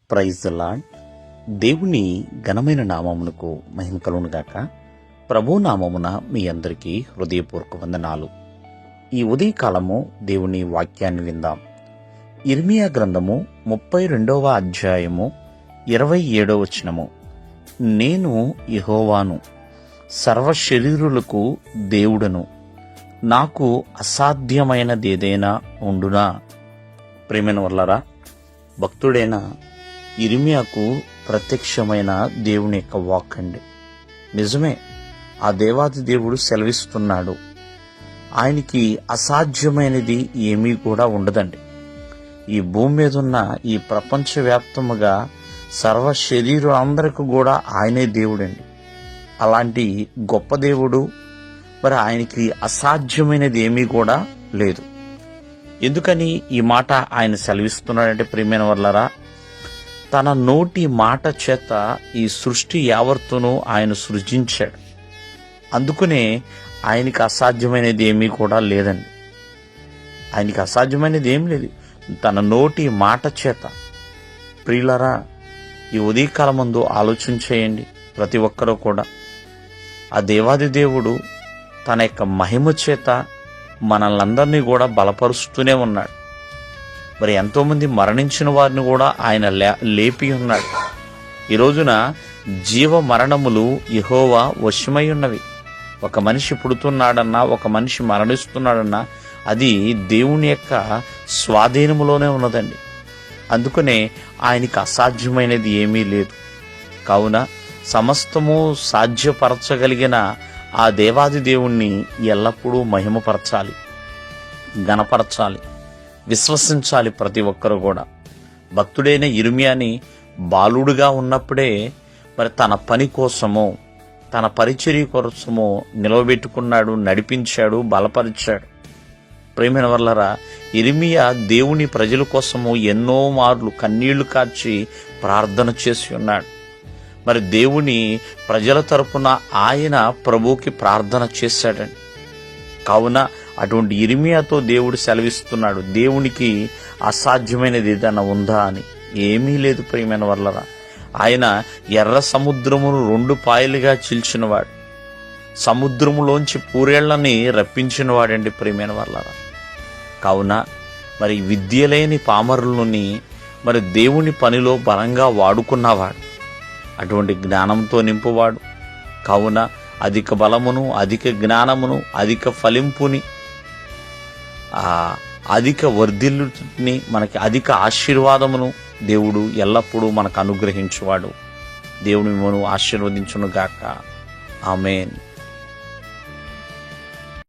Praise the lord. దేవుని ఘనమైన నామమునకు మహిమ కలుగునుగాక. ప్రభు నామమున మీ అందరికీ హృదయపూర్వక వందనాలు. ఈ ఉదయకాలము దేవుని వాక్యాన్ని విందాం. ఇర్మియా గ్రంథము 32వ అధ్యాయము 27వ వచనము. నేను యెహోవాను, సర్వశరీరులకు దేవుడను, నాకు అసాధ్యమైనదేదైనా ఉండునా? ప్రేమైన వర్లారా, భక్తుడైన ఇర్మియాకు ప్రత్యక్షమైన దేవుని యొక్క వాక్ అండి. నిజమే, ఆ దేవాది దేవుడు సెలవిస్తున్నాడు, ఆయనకి అసాధ్యమైనది ఏమీ కూడా ఉండదండి. ఈ భూమి మీద ఉన్న ఈ ప్రపంచవ్యాప్తముగా సర్వ శరీరులందరికీ కూడా ఆయనే దేవుడండి. అలాంటి గొప్ప దేవుడు, మరి ఆయనకి అసాధ్యమైనది ఏమీ కూడా లేదు. ఎందుకని ఈ మాట ఆయన సెలవిస్తున్నాడంటే, ప్రియమైన వర్లారా, తన నోటి మాట చేత ఈ సృష్టి యావత్తును ఆయన సృజించాడు. అందుకనే ఆయనకి అసాధ్యమైనది ఏమీ కూడా లేదండి. ఆయనకి అసాధ్యమైనది ఏం లేదు తన నోటి మాట చేత. ప్రియులరా, ఈ ఉదయకాలం ముందు ఆలోచన చేయండి. ప్రతి ఒక్కరూ కూడా ఆ దేవాది దేవుడు తన యొక్క మహిమ చేత మనల్నందరినీ కూడా బలపరుస్తూనే ఉన్నాడు. మరి ఎంతోమంది మరణించిన వారిని కూడా ఆయన లేపి ఉన్నాడు. ఈ రోజున జీవ మరణములు యెహోవా వశమై ఉన్నవి. ఒక మనిషి పుడుతున్నాడన్నా, ఒక మనిషి మరణిస్తున్నాడన్నా అది దేవుని యొక్క స్వాధీనములోనే ఉన్నదండి. అందుకనే ఆయనకి అసాధ్యమైనది ఏమీ లేదు. కావున సమస్తము సాధ్యపరచగలిగిన ఆ దేవాది దేవుణ్ణి ఎల్లప్పుడూ మహిమపరచాలి, ఘనపరచాలి, విశ్వసించాలి ప్రతి ఒక్కరు కూడా. భక్తుడైన ఇర్మియాని బాలుడుగా ఉన్నప్పుడే మరి తన పని కోసమో, తన పరిచర్య కోసమో నిలవబెట్టుకున్నాడు, నడిపించాడు, బలపరిచాడు. ప్రేమైన వర్లరా, ఇర్మియా దేవుని ప్రజల కోసము ఎన్నో మార్లు కన్నీళ్లు కార్చి ప్రార్థన చేసి ఉన్నాడు. మరి దేవుని ప్రజల తరపున ఆయన ప్రభువుకి ప్రార్థన చేశాడండి. కావున అటువంటి ఇర్మియాతో దేవుడు సెలవిస్తున్నాడు, దేవునికి అసాధ్యమైనది ఏదైనా ఉందా అని. ఏమీ లేదు ప్రియమైన వర్లరా. ఆయన ఎర్ర సముద్రమును 2 పాయలుగా చీల్చినవాడు, సముద్రములోంచి పూరేళ్లని రప్పించినవాడండి ప్రియమైన వర్లరా. కావున మరి విద్య లేని పామరులని మరి దేవుని పనిలో బలంగా వాడుకున్నవాడు, అటువంటి జ్ఞానంతో నింపువాడు. కావున అధిక బలమును, అధిక జ్ఞానమును, అధిక ఫలింపుని, అధిక వర్ధిల్లుని, మనకి అధిక ఆశీర్వాదమును దేవుడు ఎల్లప్పుడూ మనకు అనుగ్రహించువాడు. దేవుని మిమ్మల్ని ఆశీర్వదించును గాక. ఆమేన్.